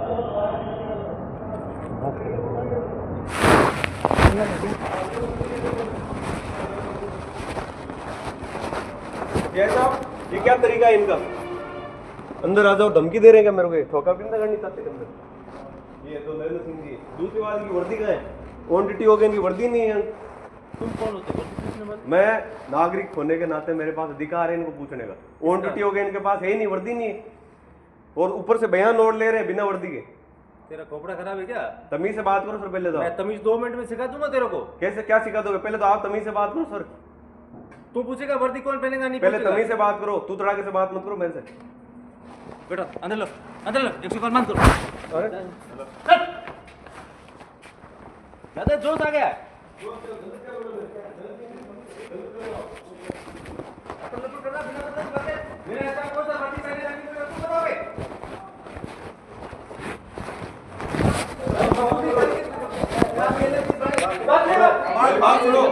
ये क्या तरीका है इनका? अंदर आ जाओ, धमकी दे रहे हैं क्या मेरे को? ठोका पिंदा करनी चाहते हैं अंदर। ये तो नरेंद्र सिंह जी। दूसरी बात, की वर्दी कहाँ है? क्वांटिटी हो गई, इनकी वर्दी नहीं है। तुम कौन होते हो? मैं नागरिक होने के नाते मेरे पास अधिकार है इनको पूछने का। क्वांटिटी हो गई इनके पास है ही नहीं, वर्दी नहीं है, और ऊपर से बयान नोट ले रहे हैं बिना वर्दी के। तेरा खोपड़ा खराब है क्या? तमीज से बात करो सर पहले तो। मैं तमीज 2 मिनट में सिखा दूंगा तेरे को। कैसे क्या सिखा दोगे? पहले तो आप तमीज से बात करो सर। तू पूछेगा वर्दी कौन पहनेगा? नहीं पहले पूछेगा। तमीज से बात करो, तू तड़ाके से बात मत करो मेरे से। बेटा अंदर लो, अंदर लो, 100 कॉल मान करो। अरे ज्यादा जोश आ गया है। मेरे ऐसा कौन सा वर्दी पहने रखी है तुम बताओगे? बात सुनो,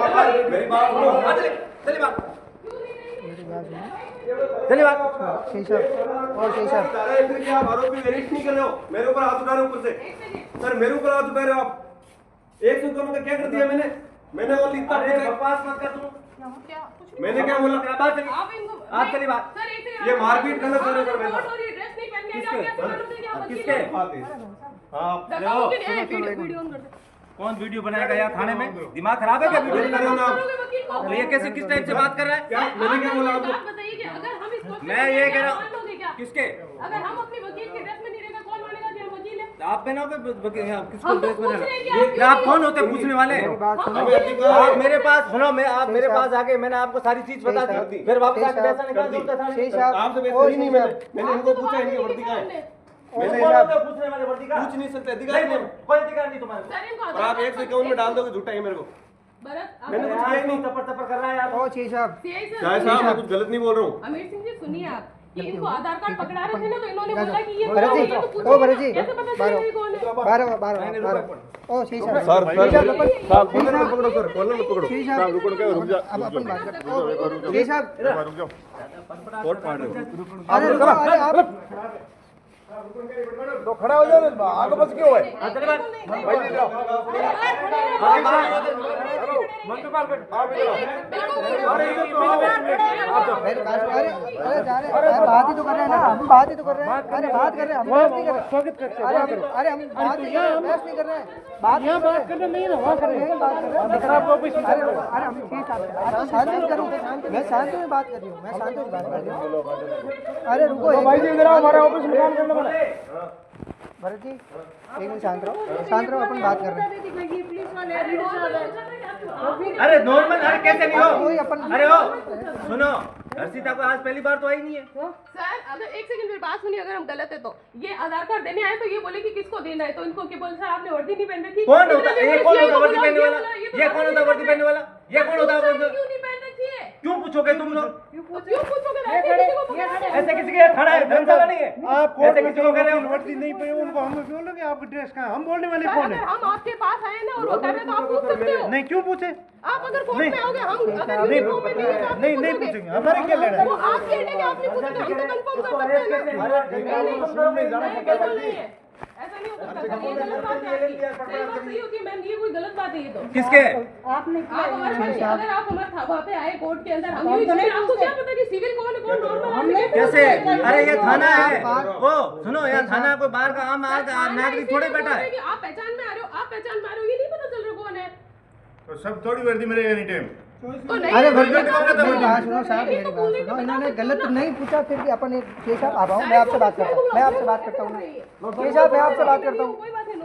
मेरी बात सुनो। चलिए बात, चलिए बात। और सही साहब आप आरोपी अरेस्ट नहीं कर रहे हो, मेरे ऊपर हाथ उठा रहे हो ऊपर से। सर मेरे ऊपर हाथ उठा रहे हो आप। 100 का क्या कर दिया मैंने वो लिखा बकवास मत कर तू। मैंने क्या बोला? बात चली, आप चली बात। ये मारपीट गलत कर रहे हो सर मेरे साथ। किसके? हाँ कौन वीडियो बनाएगा यार थाने में? दिमाग खराब है क्या? वीडियो बना रहे हो ना आप? तो ये कैसे किस टाइप से बात कर रहा है? क्या मैंने क्या बोला आपको? मैं ये कह रहा हूँ किसके? अगर हम अपने वकील के ड्रेस में नहीं रहेगा कौन मानेगा कि हम वकील हैं? आप पहनोगे किसको हम तो ड्रेस में पूछ रहना? रहे हैं कि ये आप कौन होते पूछने वाले? आप मेरे पास सुनो, मैं आप मेरे पास आके मैंने आपको सारी चीज बता दी, फिर वापस आके पैसा निकाल दो सही साहब आपसे बेइज्जती ही नहीं मैंने इनको पूछा इनकी वर्दी कहाँ है? मैंने पूछने वाले वर्दी का पूछ नहीं सकते, अधिकार नहीं है। कोई अधिकार नहीं तुम्हारे को। सर, इनको और आप 151 में डाल दोगे झूठा ही मेरे को। भरत, मैंने कुछ यार, किया ही नहीं। चप्पड़ चप्पड़ कर रहा है यार। ओ सही साहब सीआई सर, चाहे साहब मैं कुछ गलत नहीं बोल रहा हूँ। अमीर सिंह जी सुनिए आप, कि इनको आधार कार्ड पकड़ा रहे थे ना, तो इन्होंने बोला कि ये भरत जी, ये तो पूछो ओ भरत जी, कैसे पता चलेगा ये कौन है? 12 ओ सही साहब सर कॉलर मत पकड़ो सर, कॉलर मत पकड़ो। सही साहब रुक जा, अब अपन बात करते हैं। सही साहब कोर्ट फाड़ रहे हो। अरे रुको, अरे आप तो खड़ा हो जाओ, आगे बस क्यों है? चले बात। अरे जा रहे हैं, बात ही तो कर रहे हैं ना, हम बात ही तो कर रहे हैं। अरे बात कर रहे हैं, हम बहस नहीं कर रहे। अरे हम बात नहीं कर रहे, बहस नहीं कर रहे हैं। बात करना नहीं है ना, वहाँ कर रहे हैं, बात कर रहे हैं। अरे हम ठीक है, शांति करूँ, मैं शांति में बात कर रही हूँ, मैं शांति में बात कर रही हूँ। अरे रुको भाई जी, इधर आओ, हमारे ऑफिस में काम करने वाला है। भरत जी एक मिनट शांत रहो, अपन बात कर रहे हैं। अरे नॉर्मल, अरे कैसे नहीं कोई हो? अपन अरे हो सुनो, हर्षिता को आज पहली बार तो आई नहीं है। सर अगर एक सेकंड मेरी बात सुनिए, अगर हम गलत है तो ये आधार कार्ड देने आए तो ये बोले कि किसको देना है, तो इनको क्या बोले सर आपने वर्दी नहीं पहन रखी? कौन होता है? ये कौन होता वर्दी पहनने वाला? ये कौन होता वर्दी पहनने वाला? ये कौन होता वर्दी? क्यों नहीं पहन रखी है? क्यों पूछोगे तुम लोग? क्यों पूछोगे? वैसे किसी को पकड़ा है? ऐसे किसी के थाना है, धर्मशाला नहीं है। आप ऐसे किसी को कह रहे हो? वर्दी नहीं पहने उनको हम बोलोगे आपकी ड्रेस कहाँ है? हम बोलने वाले सर, कौन अगर है? हम आपके पास आए ना और वो कर रहे तो आप पूछ सकते हो। नहीं क्यों पूछे? आप अगर कोर्ट में आओगे, हम अगर नहीं, यूनिफॉर्म में नहीं है तो आप नहीं पूछोगे। पूछेंगे, हमारे क्या लेना है? वो आपकी हेडेक है, आप नहीं पूछोगे, हम तो कंफर्म कर सकते हैं ना। नहीं, बिल्कुल नहीं है, ऐसा नहीं हो सकता सर, ये गलत बात है आपकी। सही बात सही होती है मैम, ये कोई गलत बात है ये तो। किसके? आप हमारे साथ, अगर आप हमारे वहाँ पे आए कोर्ट के अंदर, हम आपको क्या पता कि सिविल कौन है कौन नॉर्मल है? कैसे? अरे ये थाना है। ओ सुनो, यहाँ थाना कोई बाहर का आम नागरिक थोड़े बैठा है। आप पहचान में आ रहे हो, आप पहचान में आ रहे हो, ये नहीं पता चल रहा कौन है। तो सब थोड़ी वर्दी में रहेगा एनी टाइम। तो नहीं, अरे मेरी बात सुनो साहब, मेरी बात सुनो। इन्होंने गलत नहीं पूछा, फिर भी अपन केस साहब आ रहा हूँ, मैं आपसे बात करता हूँ, मैं आपसे बात करता हूँ। केस साहब मैं आपसे बात करता हूँ,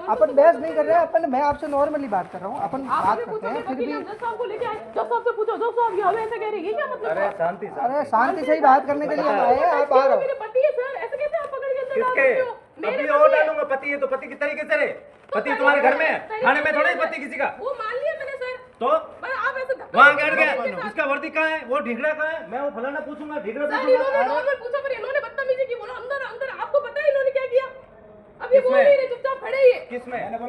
अपन बहस नहीं कर रहे हैं, अपन मैं आपसे नॉर्मली बात कर रहा हूँ, अपन बात करते हैं। फिर भी जज साहब को लेके आए, जज साहब से पूछो, जज साहब ये ऐसे कह रही है, क्या मतलब? अरे शांति से। अरे शांति से ही बात करने के लिए आए हैं, आप आ रहे हो। मेरे पति है सर, ऐसे कैसे आप पकड़ के अंदर डाल किसके? सकते हो? मेरे अभी और डालूंगा। पति है तो पति की तरीके से रहे। पति तुम्हारे घर में है, थाने में थोड़ी पति किसी का। वो मान लिया मैंने सर, तो पर आप ऐसे वहाँ बैठ गया, इसका वर्दी कहाँ है? वो ढीगड़ा कहाँ है? मैं वो फलाना पूछूंगा, ढीगड़ा सर पूछूंगा। इन्होंने नॉर्मल पूछा, पर इन्होंने बदतमीजी की। बोला अंदर अंदर, आपको पता है इन्होंने क्या किया? अब ये बोल नहीं रहे, चुपचाप खड़े ही है। किसमें? इनको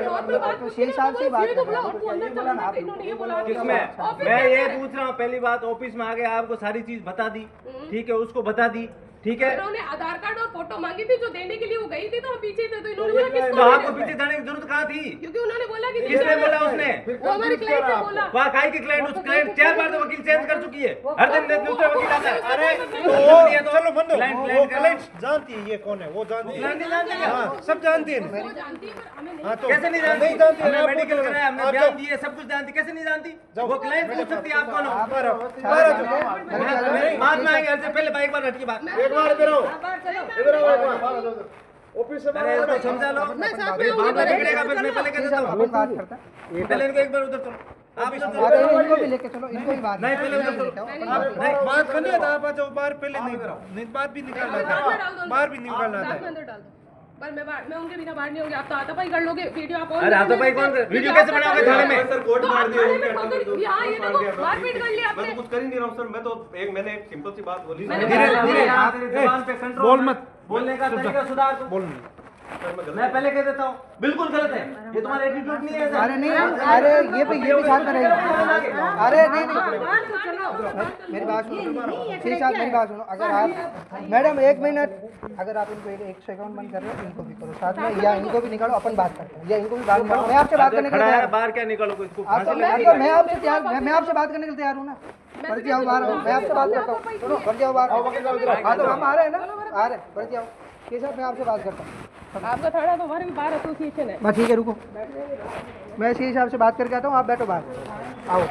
नॉर्मल बात तो शेष साहब से बात तो बोला आपको अंदर चलना है, इन्होंने ये बोला किसमें? मैं ये पूछ रहा हूँ, पहली बात ऑफिस में आ गया, आपको सारी चीज बता दी, ठीक है, उसको बता दी, ठीक है। उन्होंने आधार कार्ड और फोटो मांगी थी, जो देने के लिए वो गई थी तो हम पीछे थे, तो इन्होंने बोला तो किसको आपको पीछे जाने की जरूरत कहाँ थी? क्योंकि उन्होंने बोला कि किसने बोला उसने? वो हमारे क्लाइंट ने बोला। वहाँ काहे की क्लाइंट? उस क्लाइंट 4 बार तो वकील चेंज कर चुकी है, हर दिन दूसरा वकील आता है। अरे चलो बंदो, वो क्लाइंट जानती है ये कौन है, वो जानती है। क्लाइंट नहीं जानते क्या? हाँ, सब जानती है। वो जानती है पर हमें नहीं। हाँ तो कैसे नहीं जानती? नहीं जानती है, हमने आपको मेडिकल क्या- कराया, हमने आप बयान जाओ। दिए, सब कुछ जानती, कैसे नहीं जानती? वो क्लाइंट पूछ सकती है आप कौन हो? बाहर आओ, सारे बाहर आओ। मेरे- बाद में आएंगे, से पहले बाइक पर हटकी बात। एक बार इधर आओ, आप बाहर चलो। इधर आओ एक बार। ऑफिस से अरे इसको समझा लो, मैं साथ में ये आऊंगी, बाद में पर बिगड़ेगा, फिर मैं पहले कह देता हूँ। अपन बात करता है। पहले इनको एक बार उधर चलो, आप इधर चलो। अरे इनको भी लेके चलो, इनको भी बात नहीं, पहले उधर चलो। आप नहीं बात करनी है तो आप आ जाओ बाहर, पहले नहीं बात भी निकालना था, बाहर भी निकालना साथ में था। अंदर डाल दो। पर मैं उनके बिना बाहर नहीं होंगी। आप तो हाथापाई कर लोगे, वीडियो आप ऑन अरे हाथापाई कौन कर- वीडियो कैसे बनाओगे थाने में? सर कोर्ट तो मार आप दिया, थाने उनके में हाथ पकड़- में यहाँ ये मार देखो, दिया, मारपीट कर लिया मैं आपने। तो कुछ कर ही नहीं रहा हूँ सर, मैंने एक सिंपल सी बात बोली। मैंने धीरे बोला- धीरे यहाँ से जुबान पे कंट्रोल, बोल मत। बोलने का तरीका सुधार तुम। बोल मैं पहले कह देता हूँ, बिल्कुल गलत है ये, तुम्हारा एटीट्यूड नहीं है। अरे नहीं, अरे ये भी साथ में रहेगा। अरे नहीं नहीं, बाहर तो चलो। मेरी बात सुनो, ठीक साहब मेरी बात सुनो। अगर आप मैडम 1 मिनट, अगर आप इनको 151 बंद कर रहे हो, इनको भी करो साथ में, या इनको भी निकालो, अपन बात करते हैं, या इनको भी बात निकालो। मैं आपसे बात करने के लिए खड़ा है तैयार हूँ। बाहर, क्या निकालो को इसको? आप तो मैं आपसे तैयार, मैं आपसे बात करने के लिए तैयार हूँ ना। बढ़ जाओ बाहर, मैं आपसे बात करता हूँ। सुनो, बढ़ जाओ बाहर। हाँ तो हम आ रहे हैं ना, आ रहे, बढ़ जाओ। ठीक है, मैं आपसे बात करता हूँ। आपका थाना तो हमारे भी बार एसोसिएशन है। बस ठीक है, रुको, मैं इसी हिसाब से बात करके आता हूँ। आप बैठो बाहर, आओ।